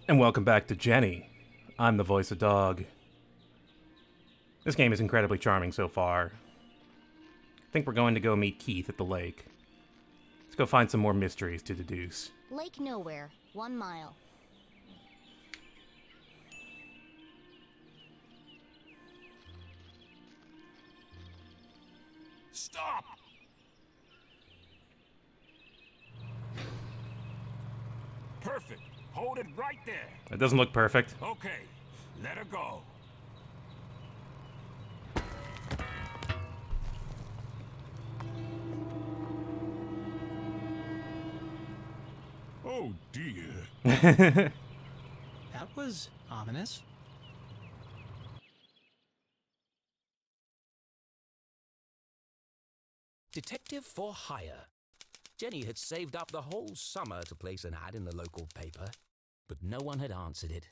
And welcome back to Jenny. I'm the voice of Dog. This game is incredibly charming so far. I think we're going to go meet Keith at the lake. Let's go find some more mysteries to deduce. Lake Nowhere, 1 mile. Stop! Perfect. Hold it right there. It doesn't look perfect. Okay, let her go. Oh dear. That was ominous. Detective for hire. Jenny had saved up the whole summer to place an ad in the local paper, but no one had answered it.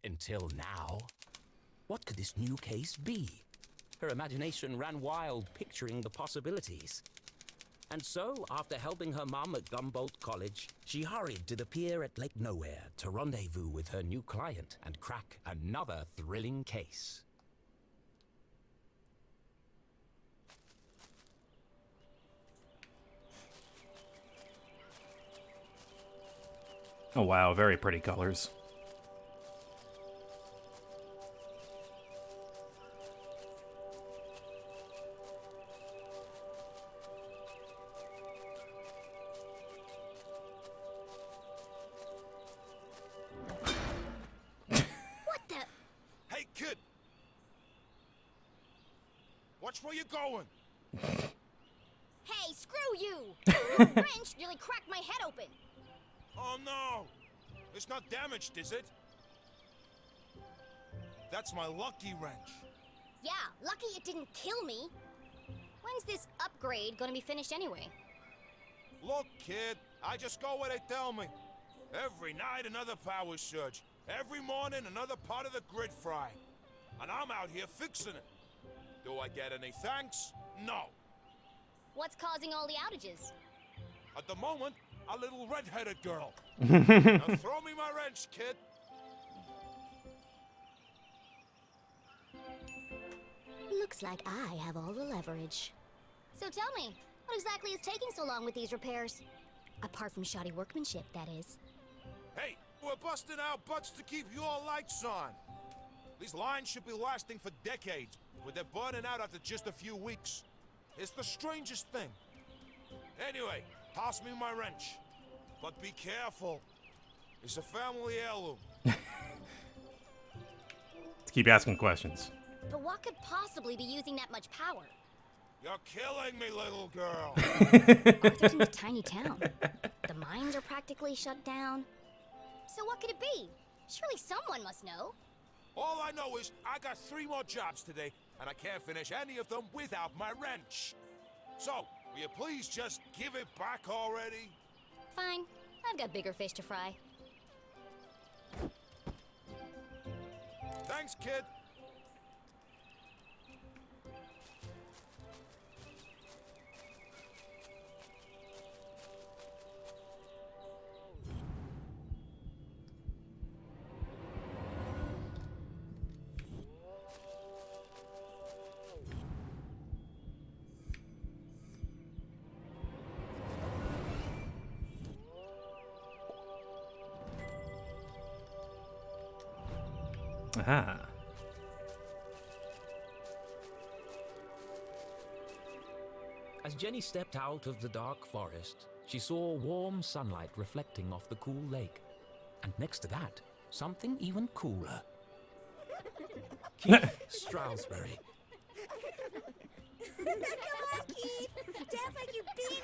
Until now. What could this new case be? Her imagination ran wild, picturing the possibilities. And so, after helping her mum at Gumboldt College, she hurried to the pier at Lake Nowhere to rendezvous with her new client and crack another thrilling case. Oh wow, very pretty colors. What the? Hey, kid! Watch where you're going. Hey, screw you! Your wrench nearly cracked my head open. Oh no! It's not damaged, is it? That's my lucky wrench. Yeah, lucky it didn't kill me. When's this upgrade gonna be finished anyway? Look, kid, I just go where they tell me. Every night another power surge. Every morning another part of the grid fry. And I'm out here fixing it. Do I get any thanks? No. What's causing all the outages? At the moment, a little red-headed girl. Now throw me my wrench, kid. Looks like I have all the leverage. So tell me, what exactly is taking so long with these repairs? Apart from shoddy workmanship, that is. Hey, we're busting our butts to keep your lights on. These lines should be lasting for decades, but they're burning out after just a few weeks. It's the strangest thing. Anyway, toss me my wrench. But be careful. It's a family heirloom. Let's keep asking questions. But what could possibly be using that much power? You're killing me, little girl. Arthurton's a tiny town. The mines are practically shut down. So what could it be? Surely someone must know. All I know is I got 3 more jobs today, and I can't finish any of them without my wrench. So, will you please just give it back already? Fine, I've got bigger fish to fry. Thanks, kid. Aha. As Jenny stepped out of the dark forest, she saw warm sunlight reflecting off the cool lake. And next to that, something even cooler. Keith Stroudsbury. Come on, Keith! Dance like you beat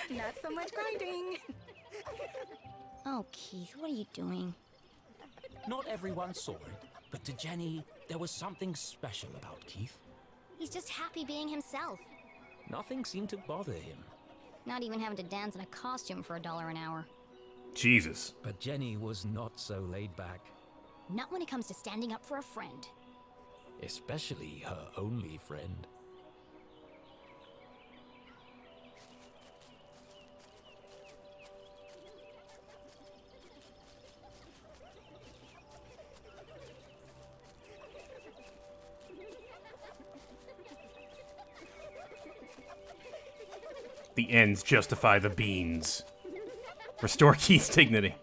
it! Not so much grinding. Oh, Keith, what are you doing? Not everyone saw it, but to Jenny, there was something special about Keith. He's just happy being himself. Nothing seemed to bother him. Not even having to dance in a costume for $1 an hour. Jesus. But Jenny was not so laid back. Not when it comes to standing up for a friend. Especially her only friend. The ends justify the beans. Restore Keith's dignity.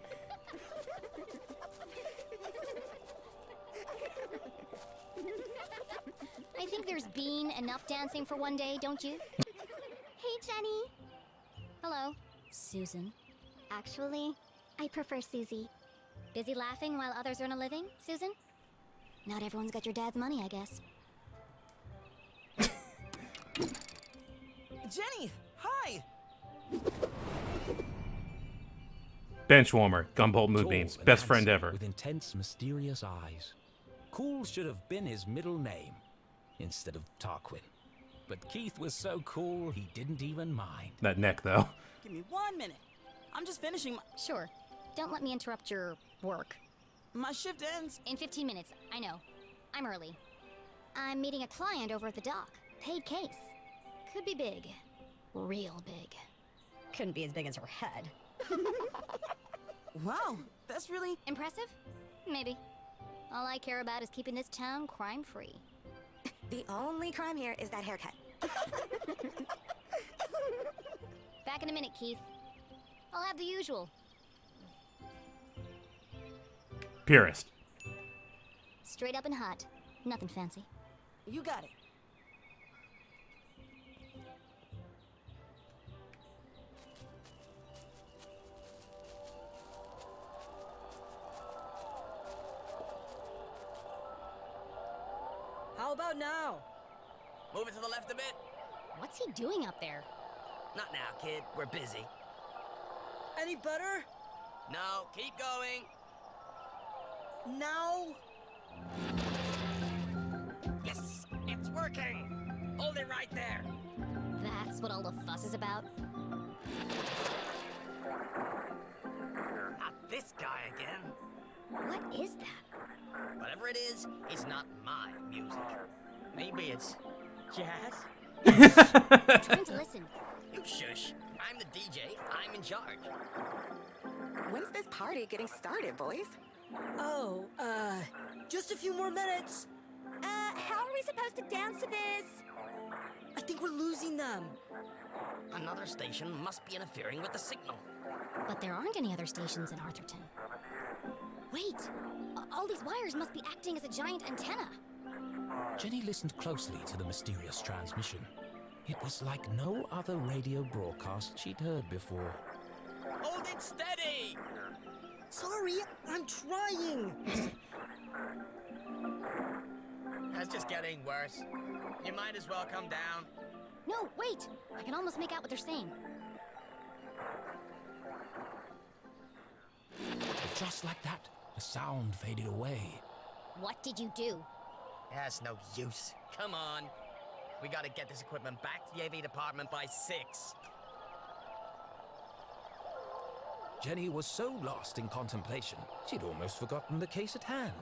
I think there's been enough dancing for one day, don't you? Hey, Jenny. Hello. Susan. Actually, I prefer Susie. Busy laughing while others earn a living, Susan? Not everyone's got your dad's money, I guess. Jenny, hi! Benchwarmer, Gumbolt Tall Moonbeams, and best friend handsome, ever. With intense, mysterious eyes. Cool should have been his middle name, instead of Tarquin. But Keith was so cool, he didn't even mind. That neck, though. Give me 1 minute. I'm just finishing Sure. Don't let me interrupt your work. my shift ends. In 15 minutes, I know. I'm early. I'm meeting a client over at the dock. Paid case. Could be big. Real big. Couldn't be as big as her head. Wow, that's really... Impressive? Maybe. All I care about is keeping this town crime-free. The only crime here is that haircut. Back in a minute, Keith. I'll have the usual. Purist. Straight up and hot. Nothing fancy. You got it. How about now? Move it to the left a bit. What's he doing up there? Not now, kid. We're busy. Any better? No, keep going. Now? Yes, it's working. Hold it right there. That's what all the fuss is about? Not this guy again. What is that? Whatever it is, it's not my music. Maybe it's Jazz? Trying to listen. you shush. I'm the DJ. I'm in charge. When's this party getting started, boys? Oh, just a few more minutes. How are we supposed to dance to this? I think we're losing them. Another station must be interfering with the signal. But there aren't any other stations in Arthurton. Wait! All these wires must be acting as a giant antenna. Jenny listened closely to the mysterious transmission. It was like no other radio broadcast she'd heard before. Hold it steady! Sorry, I'm trying. That's just getting worse. You might as well come down. No, wait! I can almost make out what they're saying. But just like that, the sound faded away. What did you do? That's no use. Come on. We gotta get this equipment back to the AV department by 6. Jenny was so lost in contemplation, she'd almost forgotten the case at hand.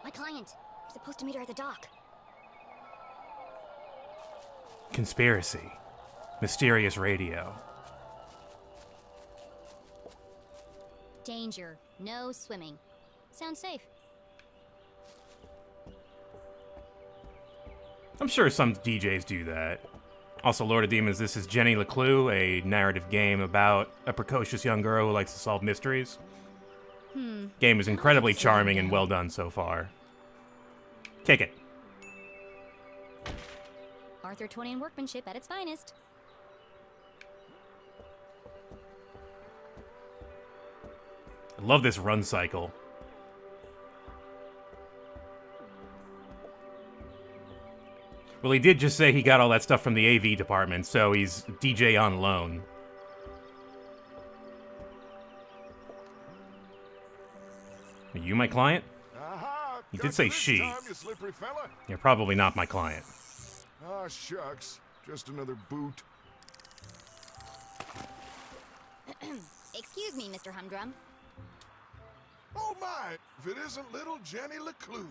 My client. I'm supposed to meet her at the dock. Conspiracy. Mysterious radio. Danger. No swimming. Sounds safe. I'm sure some DJs do that. Also, Lord of Demons, this is Jenny LeClue, a narrative game about a precocious young girl who likes to solve mysteries. Game is incredibly charming and well done so far. Kick it. Arthurtonian workmanship at its finest. I love this run cycle. Well, he did just say he got all that stuff from the AV department, so he's DJ on loan. Are you my client? Aha! He got did say you this she. time, you slippery fella. You're probably not my client. Ah, shucks. Just another boot. Excuse me, Mr. Humdrum. Oh my! If it isn't little Jenny LeClue.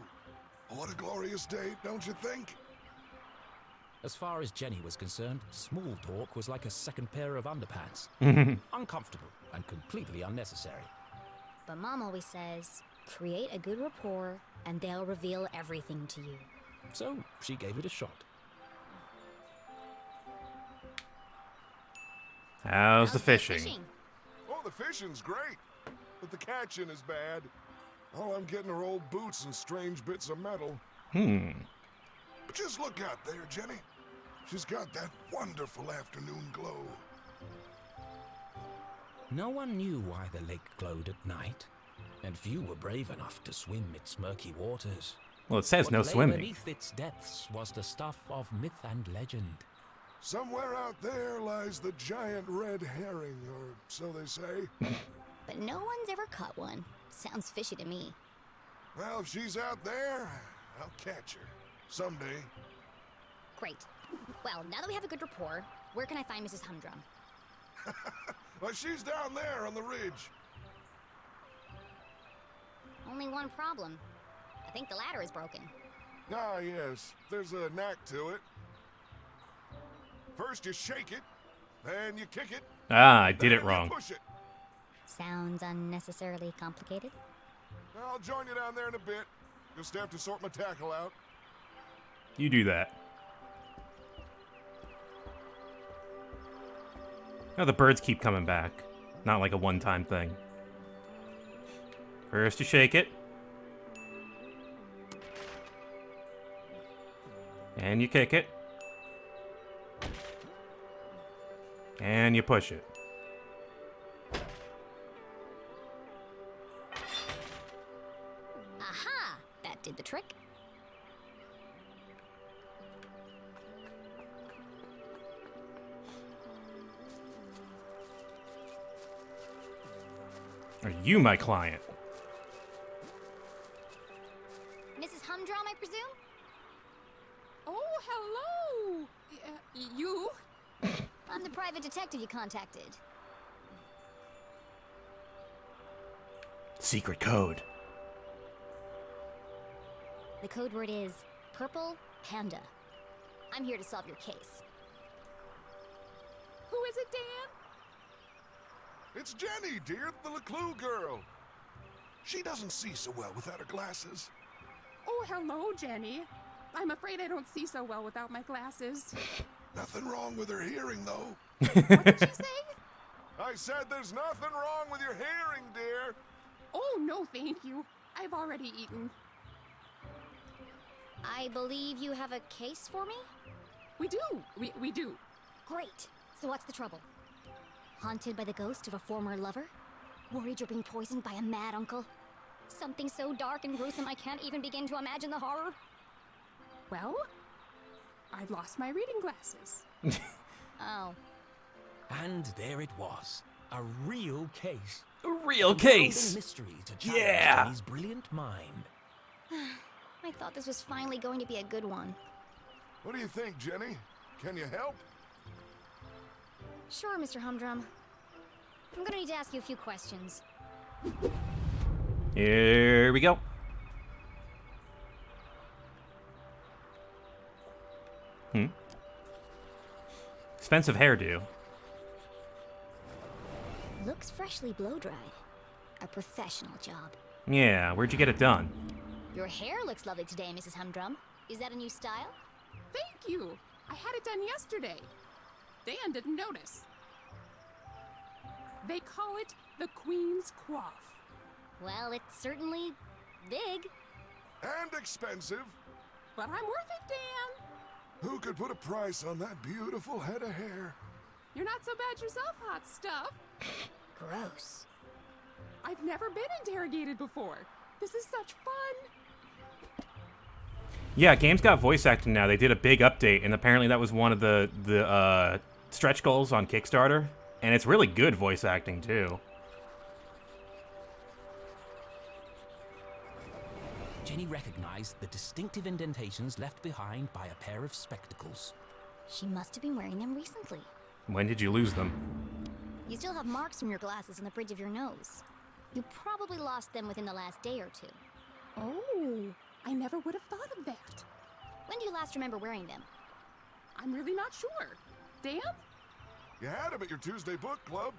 What a glorious day, don't you think? As far as Jenny was concerned, small talk was like a second pair of underpants. Uncomfortable and completely unnecessary. But Mom always says, create a good rapport and they'll reveal everything to you. So she gave it a shot. How's the fishing? Oh, the fishing's great, but the catching is bad. All I'm getting are old boots and strange bits of metal. But just look out there, Jenny. She's got that wonderful afternoon glow. No one knew why the lake glowed at night, and few were brave enough to swim its murky waters. Well, it says What no lay swimming. beneath its depths was the stuff of myth and legend. Somewhere out there lies the giant red herring, or so they say. But no one's ever caught one. Sounds fishy to me. Well, if she's out there, I'll catch her. Someday. Great. Well, now that we have a good rapport, where can I find Mrs. Humdrum? Well, she's down there on the ridge. Only one problem. I think the ladder is broken. Ah, yes. There's a knack to it. First you shake it, then you kick it. Ah, I did then it wrong. You push it. Sounds unnecessarily complicated. I'll join you down there in a bit. Just have to sort my tackle out. You do that. No, the birds keep coming back. Not like a one-time thing. First you shake it. And you kick it. And you push it. Aha! That did the trick. Are you my client? Mrs. Humdrum, I presume? Oh, hello! You? I'm the private detective you contacted. Secret code. The code word is Purple Panda. I'm here to solve your case. Who is it, Dan? It's Jenny, dear, the LeClue girl. She doesn't see so well without her glasses. Oh, hello, Jenny. I'm afraid I don't see so well without my glasses. Nothing wrong with her hearing, though. What did she say? I said there's nothing wrong with your hearing, dear. Oh, no, thank you. I've already eaten. I believe you have a case for me? We do. We do. Great. So what's the trouble? Haunted by the ghost of a former lover? Worried you're being poisoned by a mad uncle? Something so dark and gruesome I can't even begin to imagine the horror? Well, I've lost my reading glasses. Oh. And there it was. A real case. A real Unfolding case. mystery to challenge Yeah. Jenny's brilliant mind. I thought this was finally going to be a good one. What do you think, Jenny? Can you help? Sure, Mr. Humdrum. I'm gonna need to ask you a few questions. Here we go. Expensive hairdo. Looks freshly blow-dried. A professional job. Yeah, where'd you get it done? Your hair looks lovely today, Mrs. Humdrum. Is that a new style? Thank you. I had it done yesterday. Dan didn't notice. They call it the Queen's Coif. Well, it's certainly big. And expensive. But I'm worth it, Dan. Who could put a price on that beautiful head of hair? You're not so bad yourself, hot stuff. Gross. I've never been interrogated before. This is such fun. Yeah, games got voice acting now. They did a big update, and apparently that was one of the stretch goals on Kickstarter. And it's really good voice acting, too. Jenny recognized the distinctive indentations left behind by a pair of spectacles. She must have been wearing them recently. When did you lose them? You still have marks from your glasses on the bridge of your nose. You probably lost them within the last day or two. Oh, I never would have thought of that. When do you last remember wearing them? I'm really not sure. Dan? You had him at your Tuesday book club.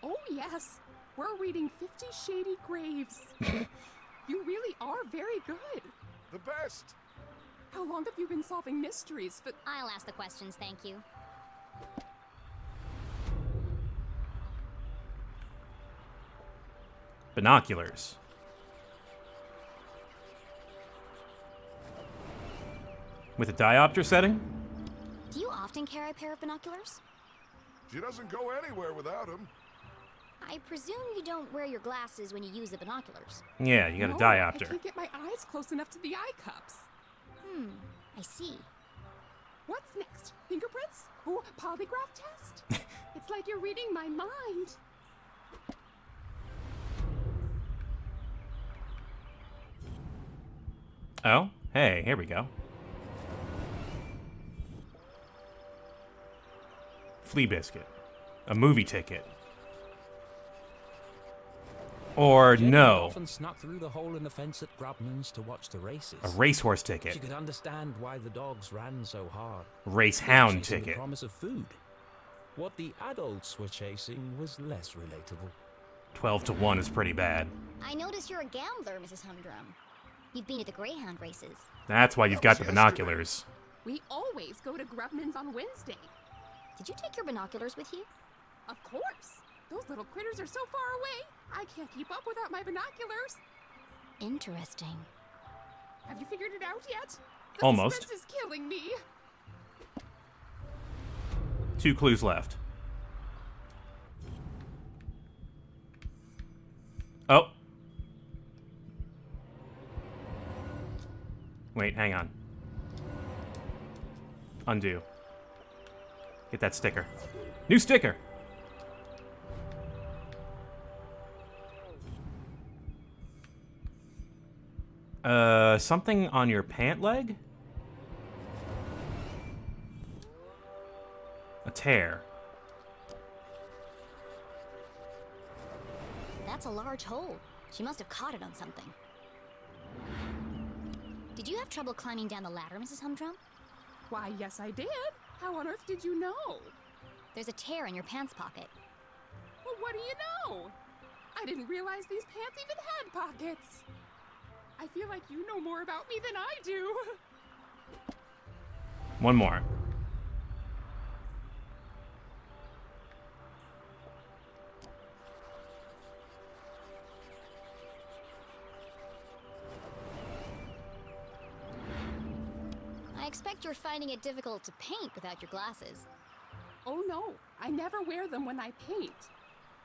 Oh, yes. We're reading 50 Shady Graves. You really are very good. The best. How long have you been solving mysteries? I'll ask the questions, thank you. binoculars. With a diopter setting? Do you often carry a pair of binoculars? She doesn't go anywhere without him. I presume you don't wear your glasses when you use the binoculars. Yeah, you got No, a diopter. I can't get my eyes close enough to the eye cups. I see. What's next? Fingerprints? Oh, polygraph test? It's like you're reading my mind. Oh, hey, here we go. Flea biscuit. A movie ticket. Or Jenny no, often snuck through the hole in the fence at Grubman's to watch the races. a racehorse She ticket. could understand why the dogs ran so hard. Race They were hound chasing the ticket. promise of food. What the adults were chasing was less relatable. 12 to 1 is pretty bad. I notice you're a gambler, Mrs. Humdrum. You've been at the Greyhound races. That's why you've got the binoculars. We always go to Grubman's on Wednesday. Did you take your binoculars with you? Of course. Those little critters are so far away. I can't keep up without my binoculars. Interesting. Have you figured it out yet? The Almost. suspense is killing me. 2 clues left. Oh. Wait, hang on. Undo. Get that sticker. New sticker! Something on your pant leg? A tear. That's a large hole. She must have caught it on something. Did you have trouble climbing down the ladder, Mrs. Humdrum? Why, yes, I did. How on earth did you know? There's a tear in your pants pocket. Well, what do you know? I didn't realize these pants even had pockets. I feel like you know more about me than I do. One more. I expect you're finding it difficult to paint without your glasses. Oh no, I never wear them when I paint.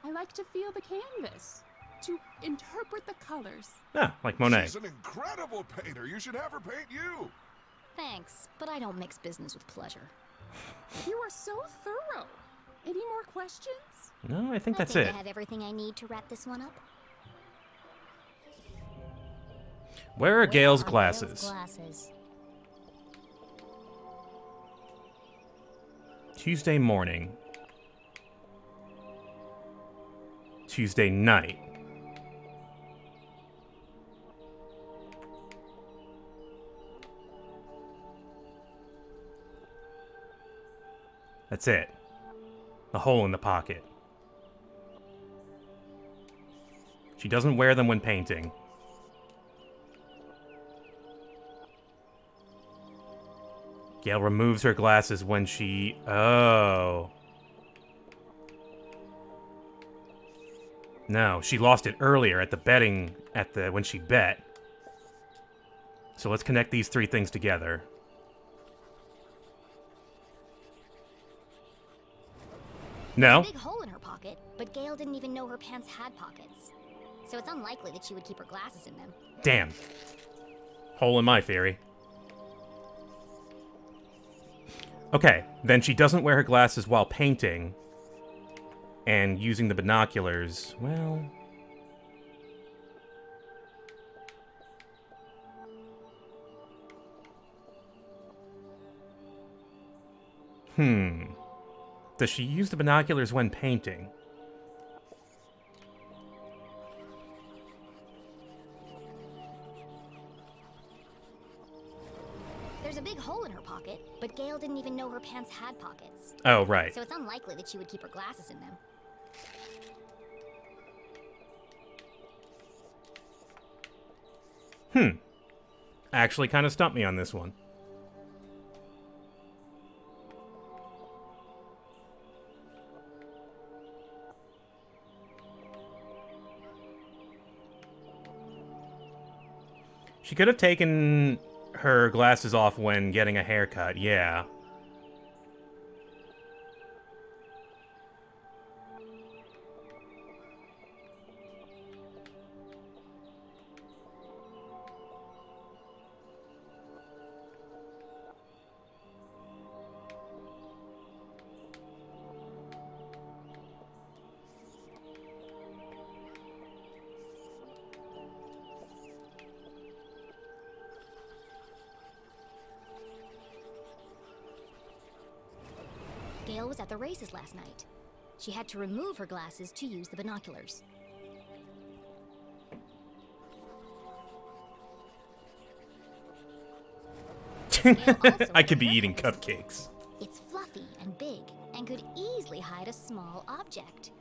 I like to feel the canvas, to interpret the colors. Ah, like Monet. She's an incredible painter. You should have her paint you. Thanks, but I don't mix business with pleasure. You are so thorough. Any more questions? No, I think I that's think it. I have everything I need to wrap this one up. Where are Gail's Are glasses? glasses? Tuesday morning. Tuesday night. That's it. The hole in the pocket. She doesn't wear them when painting. Gail removes her glasses when she... Oh. No, she lost it earlier at the betting... when she bet. So let's connect these three things together. No? Big hole in her pocket, but Gail didn't even know her pants had pockets. So it's unlikely that she would keep her glasses in them. Damn. Hole in my theory. Okay, then she doesn't wear her glasses while painting. And using the binoculars, well... Does she use the binoculars when painting? There's a big hole in her pocket, but Gail didn't even know her pants had pockets. Oh, right. So it's unlikely that she would keep her glasses in them. Actually kind of stumped me on this one. She could have taken her glasses off when getting a haircut, yeah. Gail was at the races last night. She had to remove her glasses to use the binoculars. I could be eating cupcakes. It's fluffy and big and could easily hide a small object.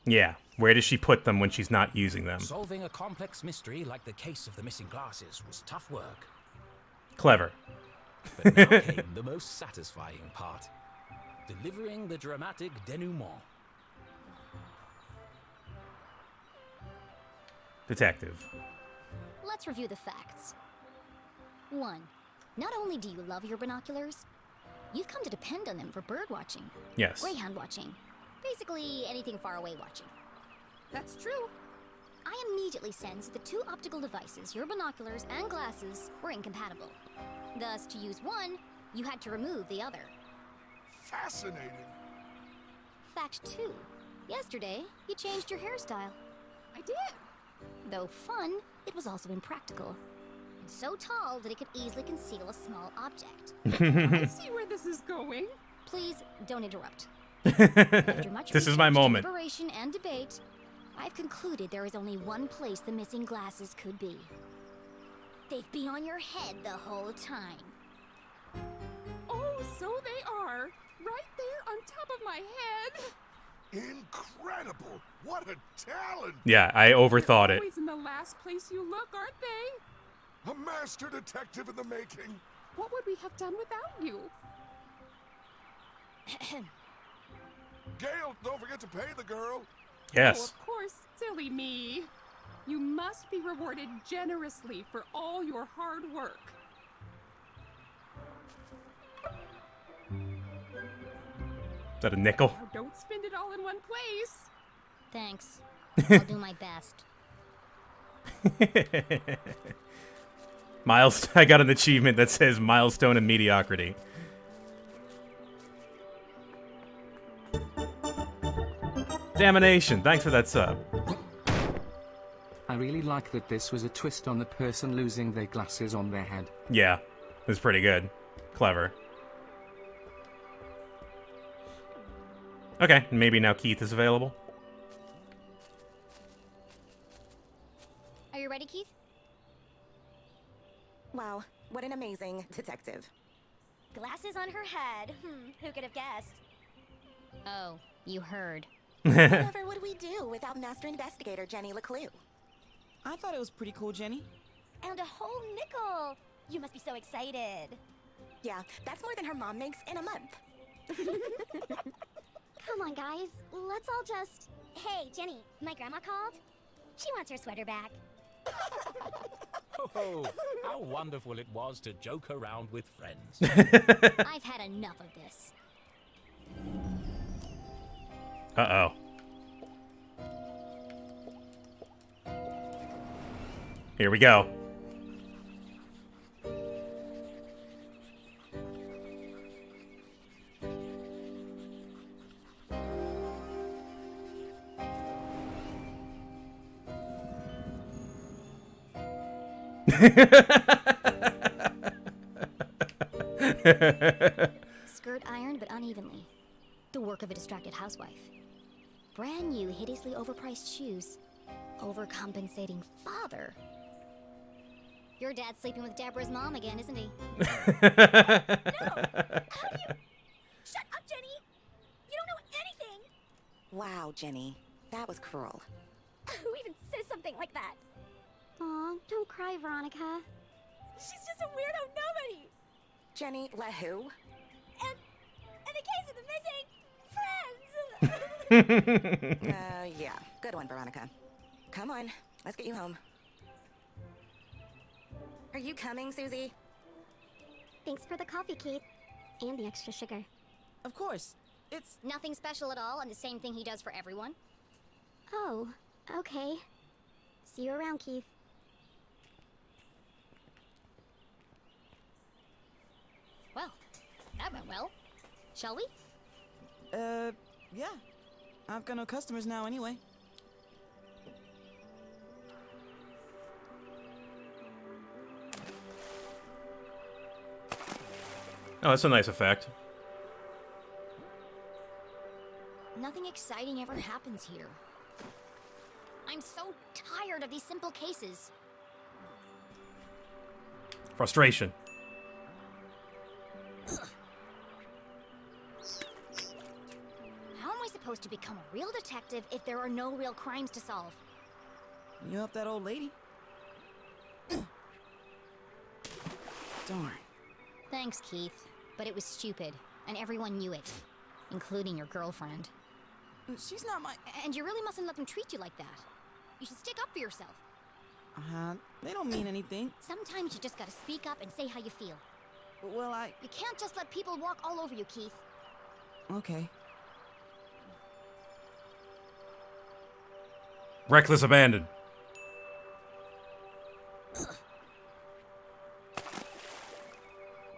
Yeah, where does she put them when she's not using them? Solving a complex mystery like the case of the missing glasses was tough work. Clever. But now came the most satisfying part. Delivering the dramatic denouement. Detective. Let's review the facts. 1. Not only do you love your binoculars, you've come to depend on them for bird watching. Yes. Greyhound watching. Basically, anything far away watching. That's true. I immediately sensed the two optical devices, your binoculars and glasses, were incompatible. Thus, to use one, you had to remove the other. Fascinating. Fact 2. Yesterday, you changed your hairstyle. I did. Though fun, it was also impractical. And so tall that it could easily conceal a small object. I see where this is going. Please, don't interrupt. After much This is my research, moment. deliberation, and debate, I've concluded there is only one place the missing glasses could be. They've been on your head the whole time. Oh, so they are. Right there on top of my head. Incredible! What a talent! Yeah, I overthought They're it. always in the last place you look, aren't they? A master detective in the making. What would we have done without you? Gail, don't forget to pay the girl. Oh, Yes. of course, silly me. You must be rewarded generously for all your hard work. Is that a nickel? Now don't spend it all in one place. Thanks. I'll do my best. I got an achievement that says milestone in mediocrity. Damnation, thanks for that sub. I really like that this was a twist on the person losing their glasses on their head. Yeah, it was pretty good. Clever. Okay, maybe now Keith is available. Are you ready, Keith? Wow, what an amazing detective. Glasses on her head. Who could have guessed? Oh, you heard. Whatever would we do without Master Investigator Jenny LeClue? I thought it was pretty cool, Jenny. And a whole nickel! You must be so excited. Yeah, that's more than her mom makes in a month. Come on, guys. Let's all just... Hey, Jenny, my grandma called. She wants her sweater back. Oh, how wonderful it was to joke around with friends. I've had enough of this. Uh-oh. Here we go. Skirt ironed but unevenly. The work of a distracted housewife. Brand new, hideously overpriced shoes. Overcompensating father. Your dad's sleeping with Deborah's mom again, isn't he? No! How do you... Shut up, Jenny! You don't know anything! Wow, Jenny. That was cruel. Who even says something like that? Aw, don't cry, Veronica. She's just a weirdo nobody! Jenny, let who? And the case of the missing friends! Yeah, good one, Veronica. Come on, let's get you home. Are you coming, Susie? Thanks for the coffee, Keith. And the extra sugar. Of course. It's Nothing special at all, and the same thing he does for everyone? Oh, okay. See you around, Keith. Well, that went well. Shall we? yeah. I've got no customers now anyway. Oh, that's a nice effect. Nothing exciting ever happens here. I'm so tired of these simple cases. Frustration. How am I supposed to become a real detective if there are no real crimes to solve? You help that old lady? Darn. Thanks, Keith. But it was stupid, and everyone knew it. Including your girlfriend. She's not my... And you really mustn't let them treat you like that. You should stick up for yourself. They don't mean anything. Sometimes you just gotta speak up and say how you feel. Well, You can't just let people walk all over you, Keith. Okay. Reckless abandon.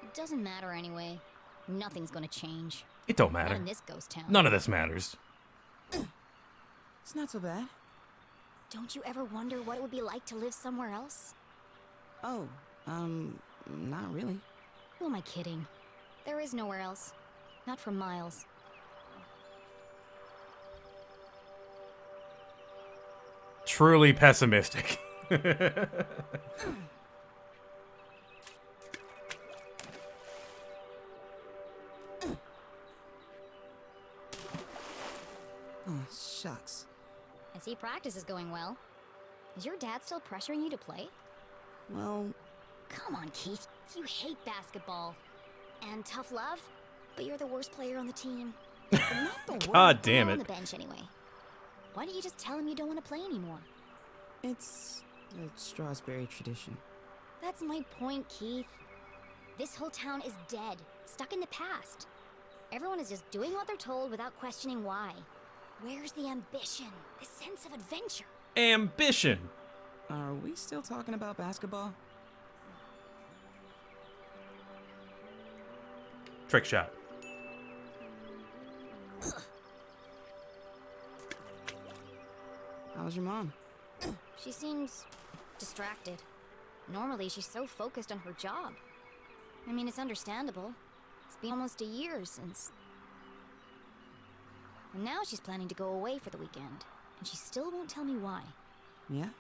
It doesn't matter anyway. Nothing's gonna change. It don't Not matter. in this ghost town. None of this matters. It's not so bad. Don't you ever wonder what it would be like to live somewhere else? Oh, not really. Who am I kidding? There is nowhere else. Not for miles. Truly pessimistic. Oh, shucks. I see practice is going well. Is your dad still pressuring you to play? Well... Come on, Keith. You hate basketball. And tough love, but you're the worst player on the team. Not the worst God damn player on it. the bench anyway. Why don't you just tell him you don't want to play anymore? It's a Strasberry tradition. That's my point, Keith. This whole town is dead, stuck in the past. Everyone is just doing what they're told without questioning why. Where's the ambition, the sense of adventure? Ambition. Are we still talking about basketball? Trick shot. How's your mom? She seems distracted. Normally, she's so focused on her job. I mean, it's understandable. It's been almost a year since... And now she's planning to go away for the weekend. And she still won't tell me why. Yeah?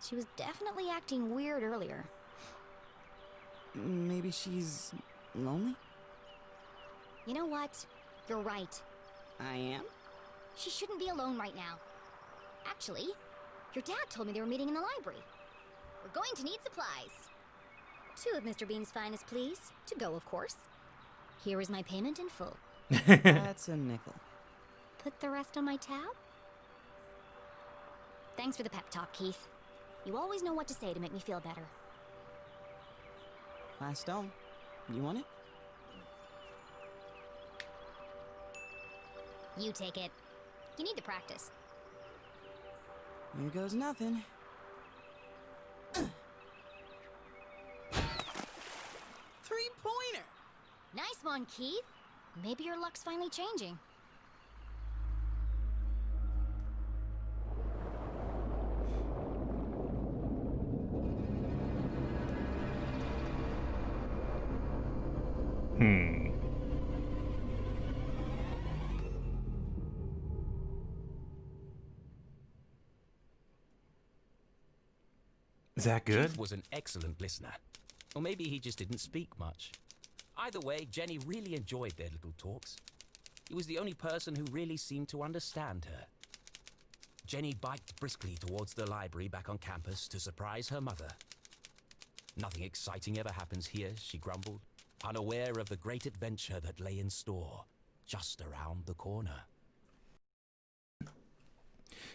She was definitely acting weird earlier. Maybe she's lonely? You know what? You're right. I am? She shouldn't be alone right now. Actually, your dad told me they were meeting in the library. We're going to need supplies. 2 of Mr. Bean's finest, please. To go, of course. Here is my payment in full. That's a nickel. Put the rest on my tab? Thanks for the pep talk, Keith. You always know what to say to make me feel better. Last stone. You want it? You take it. You need to practice. Here goes nothing. Three-pointer! Nice one, Keith. Maybe your luck's finally changing. Is that good? Keith was an excellent listener. Or maybe he just didn't speak much. Either way, Jenny really enjoyed their little talks. He was the only person who really seemed to understand her. Jenny biked briskly towards the library back on campus to surprise her mother. Nothing exciting ever happens here, she grumbled, unaware of the great adventure that lay in store just around the corner.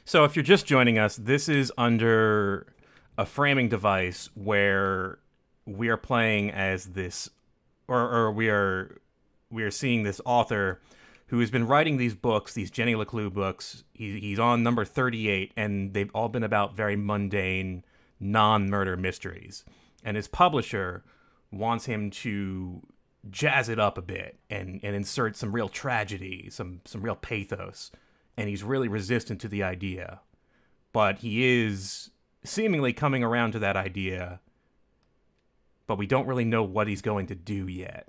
So if you're just joining us, this is under a framing device where we are playing as this, or we are seeing this author who has been writing these books, these Jenny LeClue books. He's on number 38, and they've all been about very mundane, non-murder mysteries. And his publisher wants him to jazz it up a bit and insert some real tragedy, some real pathos. And he's really resistant to the idea. But he is seemingly coming around to that idea, but we don't really know what he's going to do yet.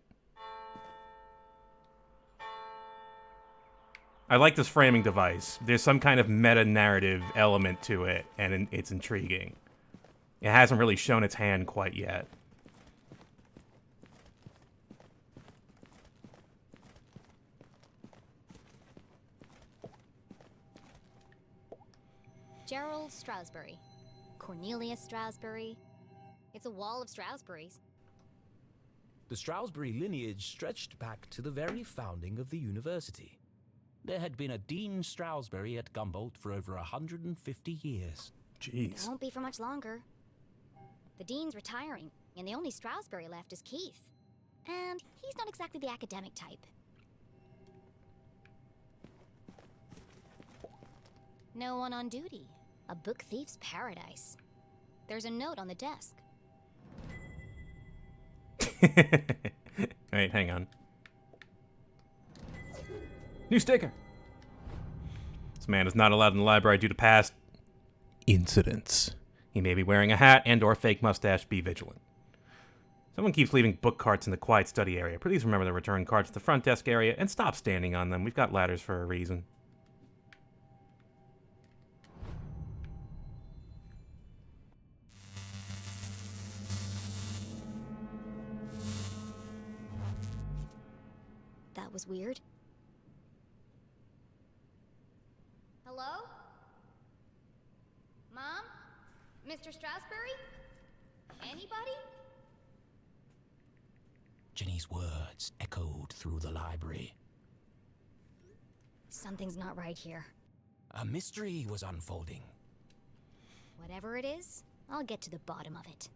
I like this framing device. There's some kind of meta-narrative element to it, and it's intriguing. It hasn't really shown its hand quite yet. Gerald Strasberry. Cornelius Strasberry. It's a wall of Strasberries. The Strasberry lineage stretched back to the very founding of the university. There had been a Dean Strasberry at Gumboldt for over 150 years. Jeez. It won't be for much longer. The dean's retiring, and the only Strasberry left is Keith. And he's not exactly the academic type. No one on duty. A book thief's paradise. There's a note on the desk. Wait, hang on. New sticker. This man is not allowed in the library due to past incidents. He may be wearing a hat and or fake mustache. Be vigilant. Someone keeps leaving book carts in the quiet study area. Please remember to return carts to the front desk area and stop standing on them. We've got ladders for a reason. That was weird. Hello? Mom? Mr. Strasberry? Anybody? Jenny's words echoed through the library. Something's not right here. A mystery was unfolding. Whatever it is, I'll get to the bottom of it.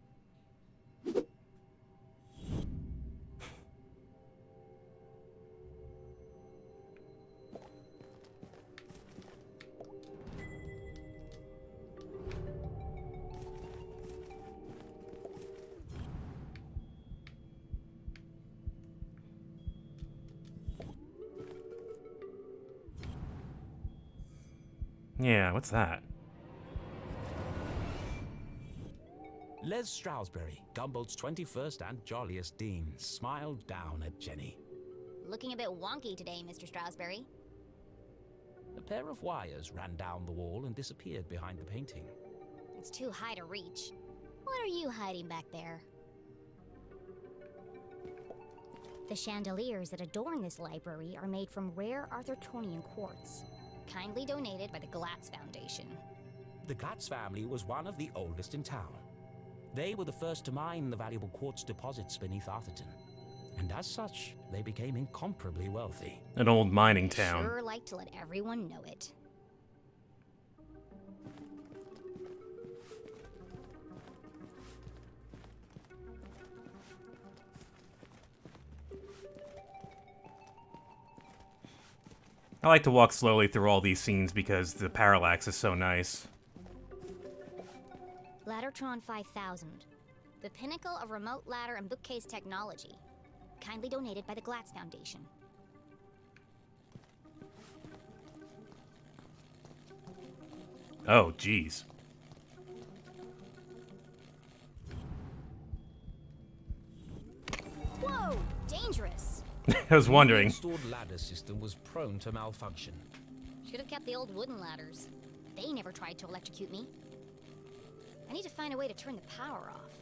Yeah, what's that? Les Strasberry, Gumboldt's 21st and jolliest dean, smiled down at Jenny. Looking a bit wonky today, Mr. Strasberry. A pair of wires ran down the wall and disappeared behind the painting. It's too high to reach. What are you hiding back there? The chandeliers that adorn this library are made from rare Arthurtonian quartz, kindly donated by the Glatz Foundation. The Glatz family was one of the oldest in town. They were the first to mine the valuable quartz deposits beneath Arthurton. And as such, they became incomparably wealthy. An old mining town. Sure like to let everyone know it. I like to walk slowly through all these scenes because the parallax is so nice. Laddertron 5000. The pinnacle of remote ladder and bookcase technology. Kindly donated by the Glatz Foundation. Oh, jeez. Whoa! Dangerous! I was wondering. The installed ladder system was prone to malfunction. Should have kept the old wooden ladders. They never tried to electrocute me. I need to find a way to turn the power off.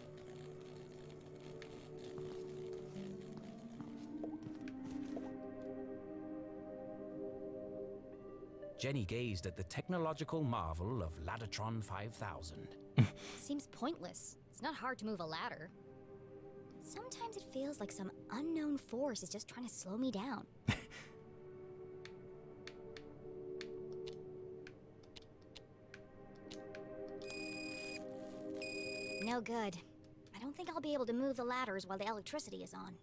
Jenny gazed at the technological marvel of Laddertron 5000. Seems pointless. It's not hard to move a ladder. Sometimes it feels like some unknown force is just trying to slow me down. No good. I don't think I'll be able to move the ladders while the electricity is on.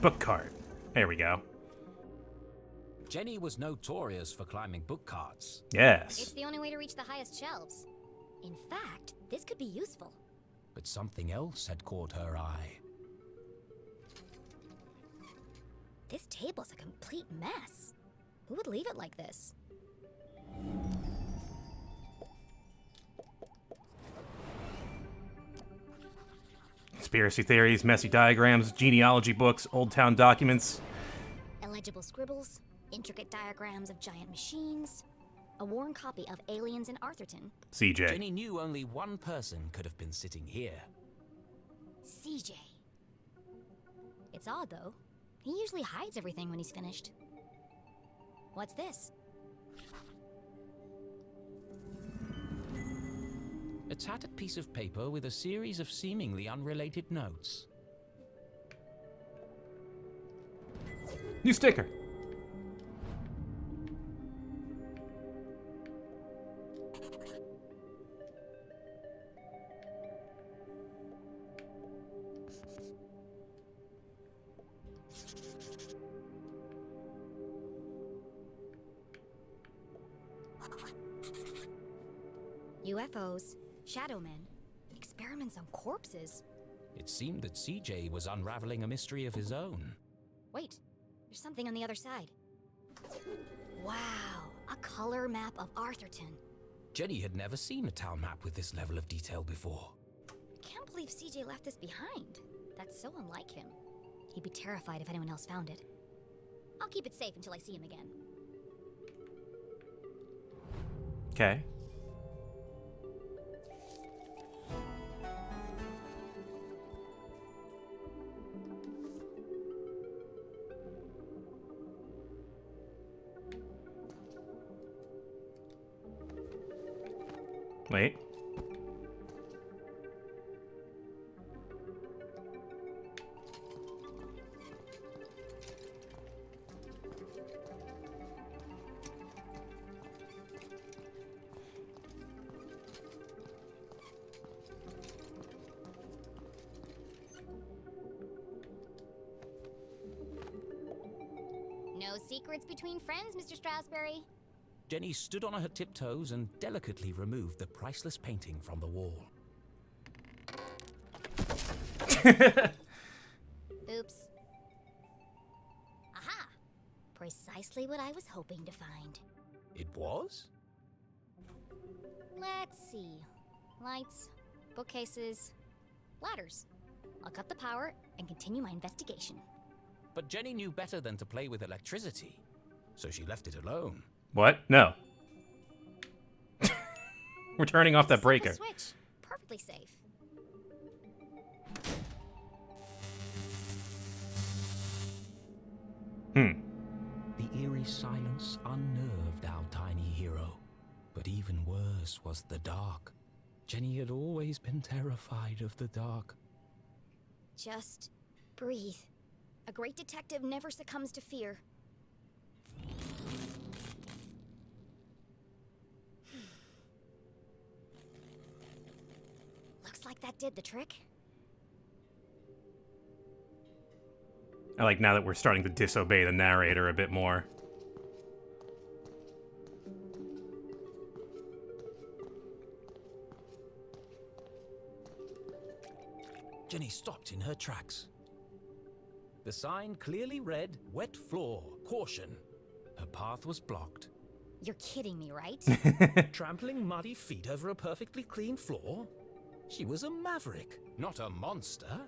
Book cart. There we go. Jenny was notorious for climbing book carts. Yes. It's the only way to reach the highest shelves. In fact, this could be useful. But something else had caught her eye. This table's a complete mess. Who would leave it like this? Conspiracy theories, messy diagrams, genealogy books, old town documents. Illegible scribbles, intricate diagrams of giant machines, a worn copy of Aliens in Arthurton. CJ. Jenny knew only one person could have been sitting here. CJ. It's odd, though. He usually hides everything when he's finished. What's this? A tattered piece of paper with a series of seemingly unrelated notes. New sticker. UFOs, shadow men, experiments on corpses. It seemed that CJ was unraveling a mystery of his own. Wait, there's something on the other side. Wow, a color map of Arthurton. Jenny had never seen a town map with this level of detail before. Can't believe CJ left this behind. That's so unlike him. He'd be terrified if anyone else found it. I'll keep it safe until I see him again. Okay. Wait. No secrets between friends, Mr. Strasberry. Jenny stood on her tiptoes and delicately removed the priceless painting from the wall. Oops. Aha! Precisely what I was hoping to find. It was? Let's see. Lights, bookcases, ladders. I'll cut the power and continue my investigation. But Jenny knew better than to play with electricity, so she left it alone. What? No. We're turning off that breaker. Switch. Perfectly safe. The eerie silence unnerved our tiny hero. But even worse was the dark. Jenny had always been terrified of the dark. Just breathe. A great detective never succumbs to fear. Looks like that did the trick. I like now that we're starting to disobey the narrator a bit more. Jenny stopped in her tracks. The sign clearly read, "Wet floor, caution." Her path was blocked. You're kidding me, right? Trampling muddy feet over a perfectly clean floor? She was a maverick, not a monster.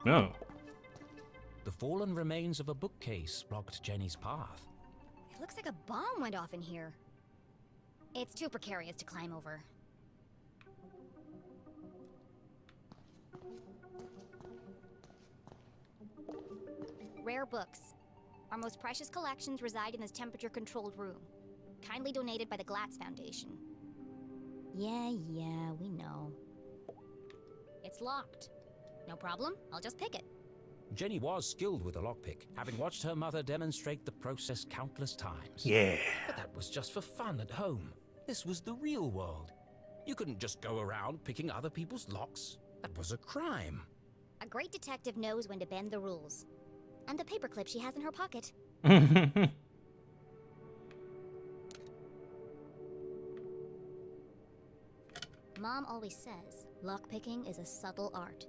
Oh. The fallen remains of a bookcase blocked Jenny's path. It looks like a bomb went off in here. It's too precarious to climb over. Rare books. Our most precious collections reside in this temperature-controlled room. Kindly donated by the Glatz Foundation. Yeah, we know. It's locked. No problem, I'll just pick it. Jenny was skilled with a lockpick, having watched her mother demonstrate the process countless times. Yeah. But that was just for fun at home. This was the real world. You couldn't just go around picking other people's locks. That was a crime. A great detective knows when to bend the rules. And the paperclip she has in her pocket. Mom always says, lockpicking is a subtle art.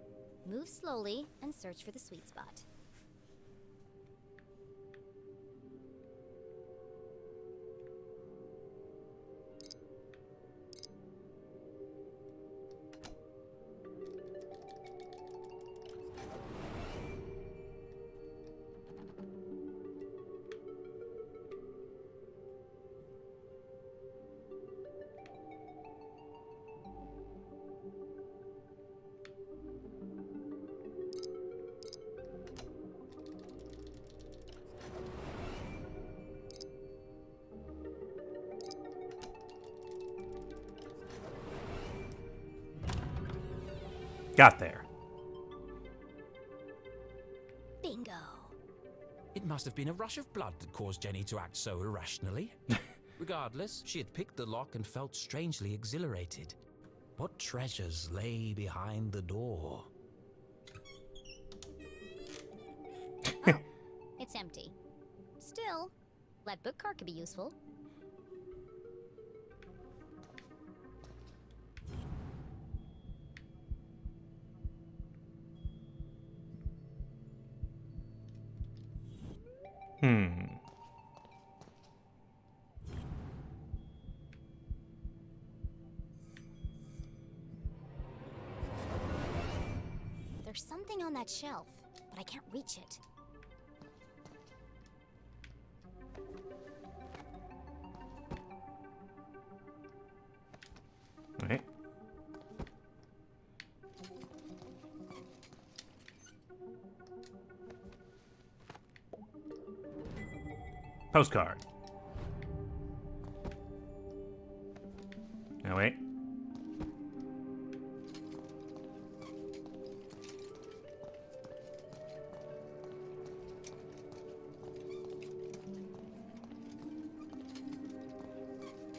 Move slowly and search for the sweet spot. Got there. Bingo. It must have been a rush of blood that caused Jenny to act so irrationally. Regardless, she had picked the lock and felt strangely exhilarated. What treasures lay behind the door? Oh, it's empty. Still, lead book card could be useful. There's something on that shelf, but I can't reach it. Right. Postcard. Oh, wait.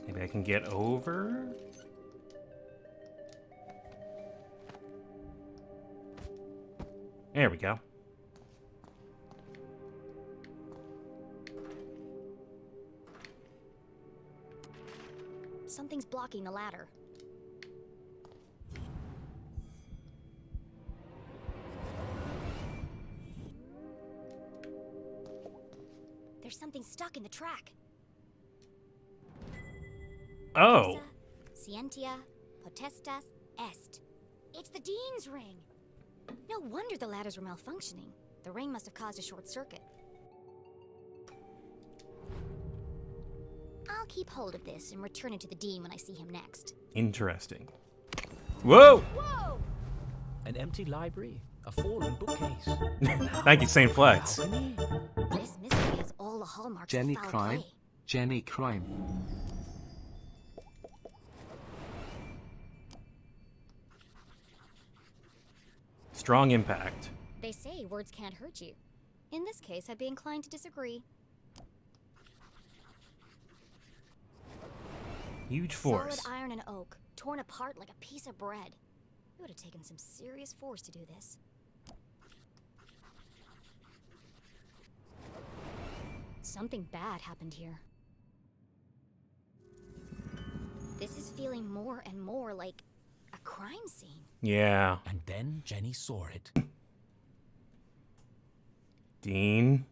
Maybe I can get over? There we go. Something's blocking the ladder. There's something stuck in the track. Oh. Scientia potestas est. It's the Dean's ring. No wonder the ladders were malfunctioning. The ring must have caused a short circuit. I'll keep hold of this and return it to the Dean when I see him next. Interesting. Whoa! Whoa! An empty library, a fallen bookcase. Thank you, Saint Flex. This mystery has all the hallmarks Jenny of foul crime. play. Jenny crime. strong impact. They say words can't hurt you. In this case, I'd be inclined to disagree. Huge force. Solid iron and oak, torn apart like a piece of bread. It would have taken some serious force to do this. Something bad happened here. This is feeling more and more like a crime scene. Yeah. And then Jenny saw it. Dean.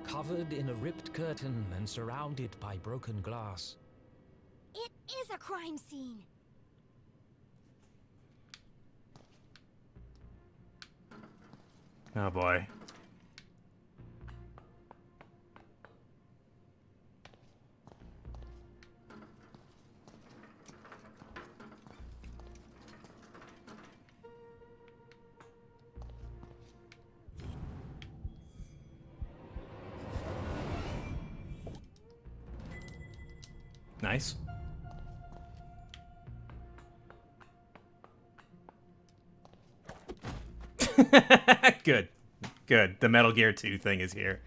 Covered in a ripped curtain and surrounded by broken glass. It is a crime scene. Oh boy. Nice. Good. Good. The Metal Gear 2 thing is here.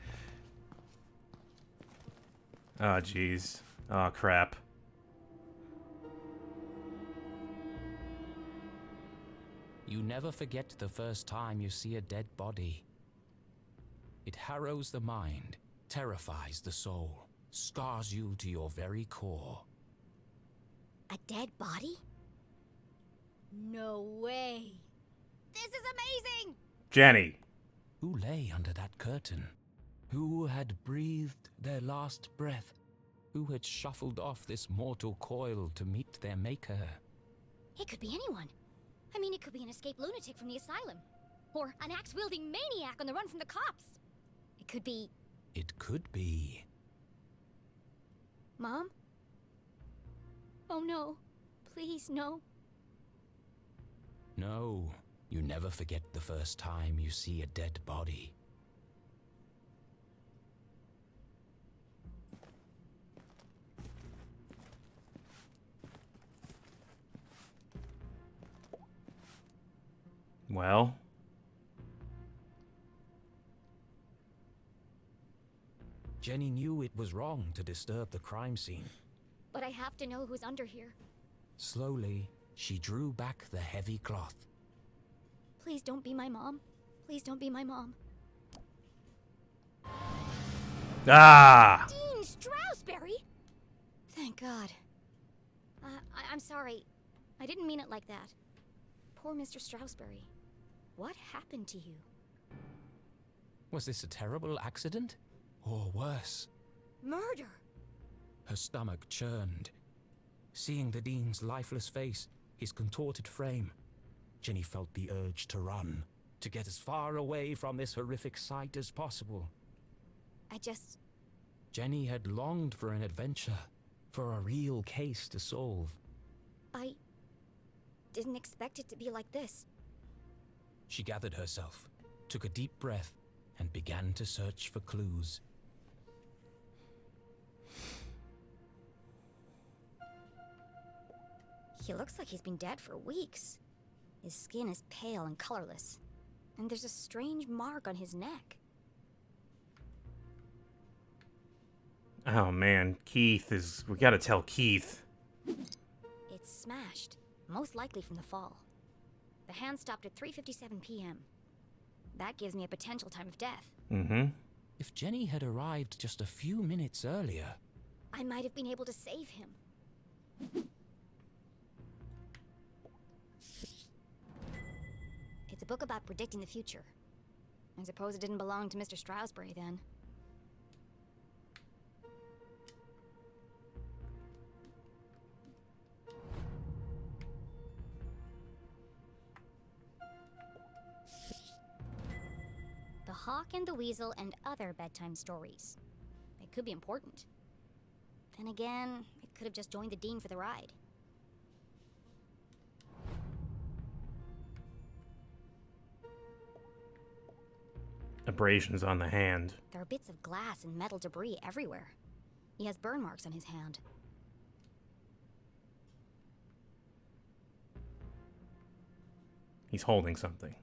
Oh, jeez. Oh, crap. You never forget the first time you see a dead body. It harrows the mind, terrifies the soul, scars you to your very core. A dead body? No way. This is amazing! Jenny. Who lay under that curtain? Who had breathed their last breath? Who had shuffled off this mortal coil to meet their maker? It could be anyone. I mean, it could be an escaped lunatic from the asylum. Or an axe-wielding maniac on the run from the cops. It could be... It could be... Mom? Oh no. Please, no. No, you never forget the first time you see a dead body. Well. Jenny knew it was wrong to disturb the crime scene. But I have to know who's under here. Slowly, she drew back the heavy cloth. Please don't be my mom. Please don't be my mom. Ah! Dean Stroudsbury? Thank God. I'm sorry. I didn't mean it like that. Poor Mr. Stroudsbury. What happened to you? Was this a terrible accident? Or worse? Murder! Her stomach churned. Seeing the Dean's lifeless face, his contorted frame, Jenny felt the urge to run, to get as far away from this horrific sight as possible. Jenny had longed for an adventure, for a real case to solve. I didn't expect it to be like this. She gathered herself, took a deep breath, and began to search for clues. He looks like he's been dead for weeks. His skin is pale and colorless, and there's a strange mark on his neck. Oh man, Keith is... We gotta tell Keith. It's smashed, most likely from the fall. The hand stopped at 3:57 p.m. That gives me a potential time of death. Mm-hmm. If Jenny had arrived just a few minutes earlier... I might have been able to save him. It's a book about predicting the future. I suppose it didn't belong to Mr. Stroudsbury then. The Hawk and the Weasel and Other Bedtime Stories. It could be important. Then again, it could have just joined the Dean for the ride. Abrasions on the hand. There are bits of glass and metal debris everywhere. He has burn marks on his hand. He's holding something.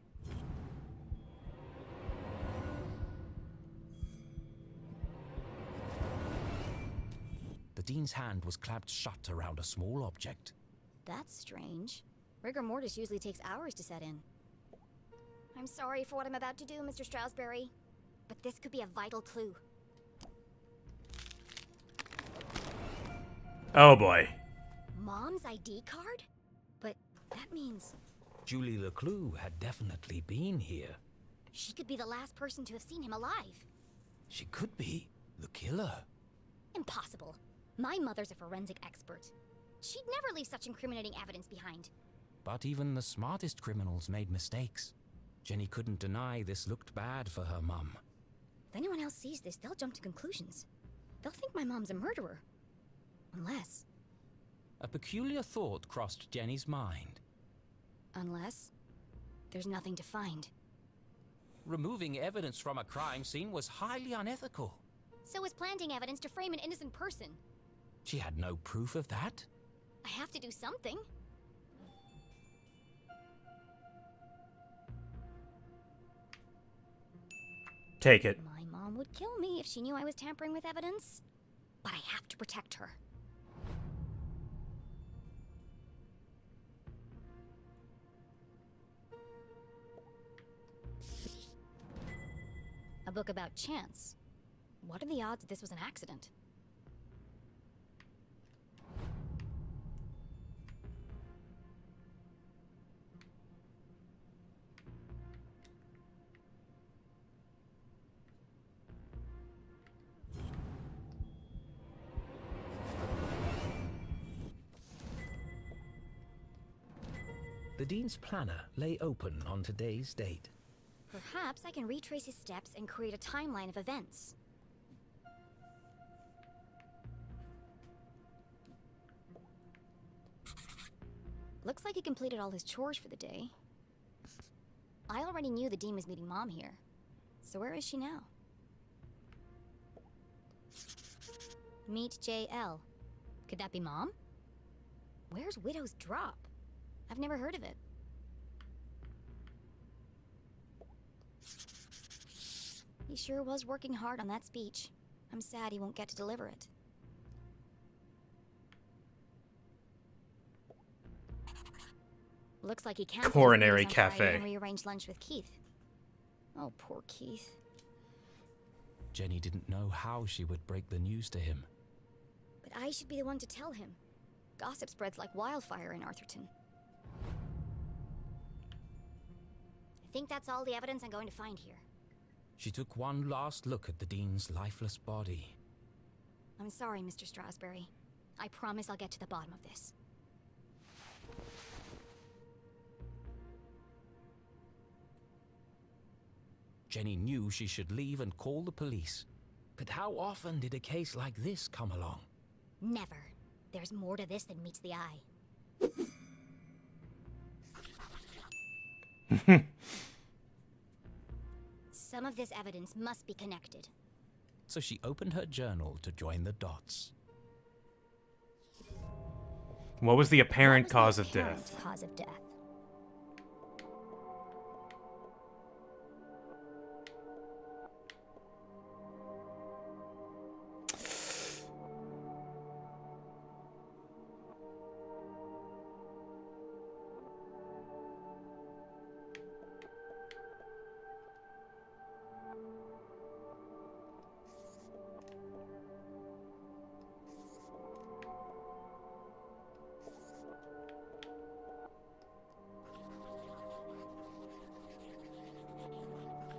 The Dean's hand was clamped shut around a small object. That's strange. Rigor mortis usually takes hours to set in. I'm sorry for what I'm about to do, Mr. Strasberry, but this could be a vital clue. Oh boy. Mom's ID card? But that means Julie LeClue had definitely been here. she could be the last person to have seen him alive. She could be the killer. Impossible. My mother's a forensic expert. She'd never leave such incriminating evidence behind. But even the smartest criminals made mistakes. Jenny couldn't deny this looked bad for her mum. If anyone else sees this, they'll jump to conclusions. They'll think my mom's a murderer. Unless... A peculiar thought crossed Jenny's mind. Unless... there's nothing to find. Removing evidence from a crime scene was highly unethical. So is planting evidence to frame an innocent person. She had no proof of that. I have to do something. Take it. My mom would kill me if she knew I was tampering with evidence. But I have to protect her. A book about chance. What are the odds that this was an accident? The Dean's planner lay open on today's date. Perhaps I can retrace his steps and create a timeline of events. Looks like he completed all his chores for the day. I already knew the Dean was meeting Mom here. So where is she now? Meet JL. Could that be Mom? Where's Widow's Drop? I've never heard of it. He sure was working hard on that speech. I'm sad he won't get to deliver it. Looks like he canceled Coronary his meetings on Friday Cafe. and rearranged lunch with Keith. Oh, poor Keith. Jenny didn't know how she would break the news to him. But I should be the one to tell him. Gossip spreads like wildfire in Arthurton. I think that's all the evidence I'm going to find here. She took one last look at the Dean's lifeless body. I'm sorry, Mr. Strasberry. I promise I'll get to the bottom of this. Jenny knew she should leave and call the police. But how often did a case like this come along? Never. There's more to this than meets the eye. Some of this evidence must be connected. So she opened her journal to join the dots. What was the apparent What was cause the of apparent death? Cause of death.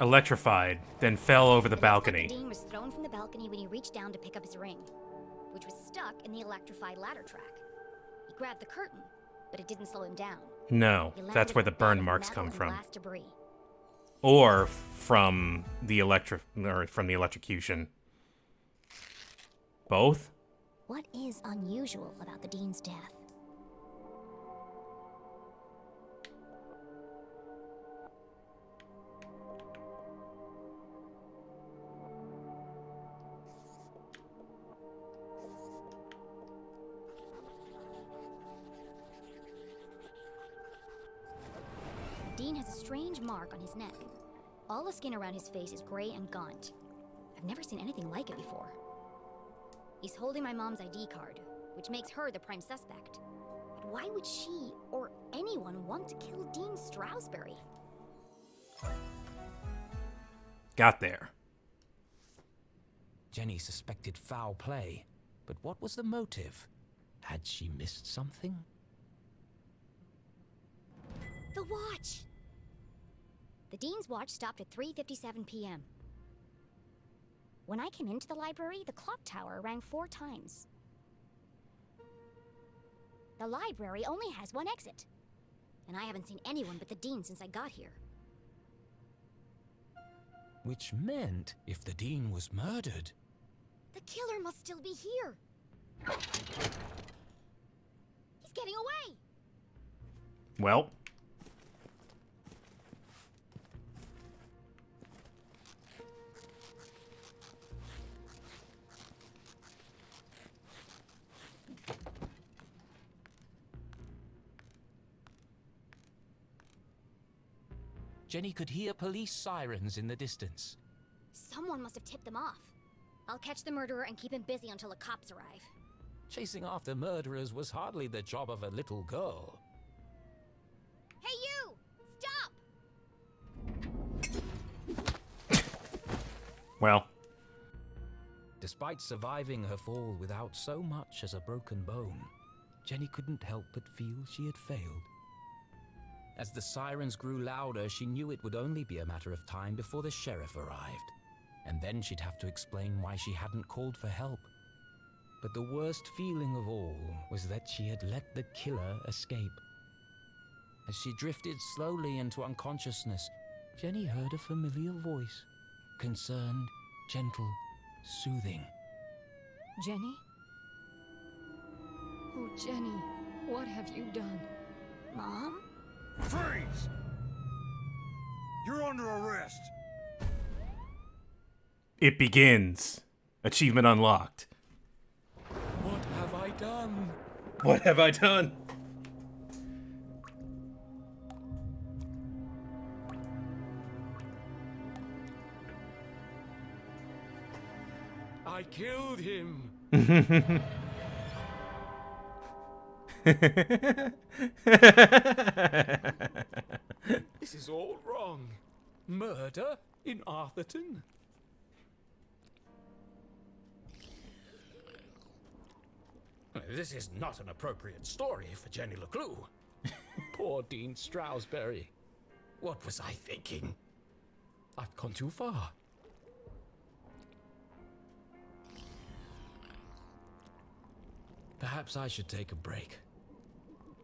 Electrified, then fell over the It looks like balcony. the Dean was thrown from the balcony when he reached down to pick up his ring, which was stuck in the electrified ladder track. He grabbed the curtain, but it didn't slow him down. No, He that's landed where on the a bed burn of marks metal come and from. glass debris. Or from the electrocution. Both? What is unusual about the Dean's death? Dean has a strange mark on his neck. All the skin around his face is gray and gaunt. I've never seen anything like it before. He's holding my mom's ID card, which makes her the prime suspect. But why would she, or anyone, want to kill Dean Stroudsbury? Got there. Jenny suspected foul play, but what was the motive? Had she missed something? The watch! The Dean's watch stopped at 3:57 p.m. When I came into the library, the clock tower rang 4 times. The library only has one exit, and I haven't seen anyone but the Dean since I got here. Which meant, if the Dean was murdered... The killer must still be here. He's getting away! Well. Jenny could hear police sirens in the distance. Someone must have tipped them off. I'll catch the murderer and keep him busy until the cops arrive. Chasing after murderers was hardly the job of a little girl. Hey you! Stop! Well. Despite surviving her fall without so much as a broken bone, Jenny couldn't help but feel she had failed. As the sirens grew louder, she knew it would only be a matter of time before the sheriff arrived. And then she'd have to explain why she hadn't called for help. But the worst feeling of all was that she had let the killer escape. As she drifted slowly into unconsciousness, Jenny heard a familiar voice. Concerned, gentle, soothing. Jenny? Oh, Jenny, what have you done? Mom? Freeze! You're under arrest. It begins. Achievement unlocked. What have I done? What have I done? I killed him. This is all wrong. Murder in Arthurton? This is not an appropriate story for Jenny LeClue. Poor Dean Stroudsbury. What was I thinking? I've gone too far. Perhaps I should take a break.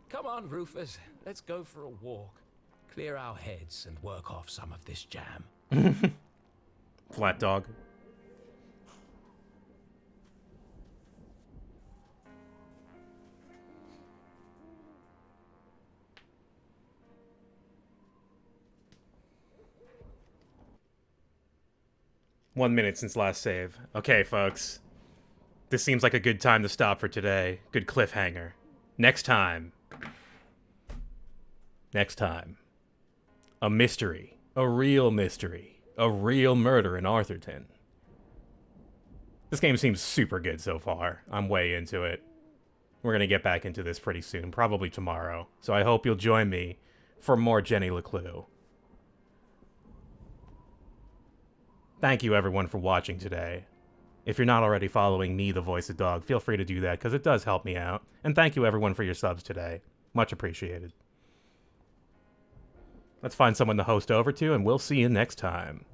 Come on, Rufus. Let's go for a walk. Clear our heads and work off some of this jam. Flat dog. One minute since last save. Okay, folks. This seems like a good time to stop for today. Good cliffhanger. Next time. A mystery. A real mystery. A real murder in Arthurton. This game seems super good so far. I'm way into it. We're going to get back into this pretty soon, probably tomorrow. So I hope you'll join me for more Jenny LeClue. Thank you everyone for watching today. If you're not already following me, the Voice of Dog, feel free to do that because it does help me out. And thank you everyone for your subs today. Much appreciated. Let's find someone to host over to and we'll see you next time.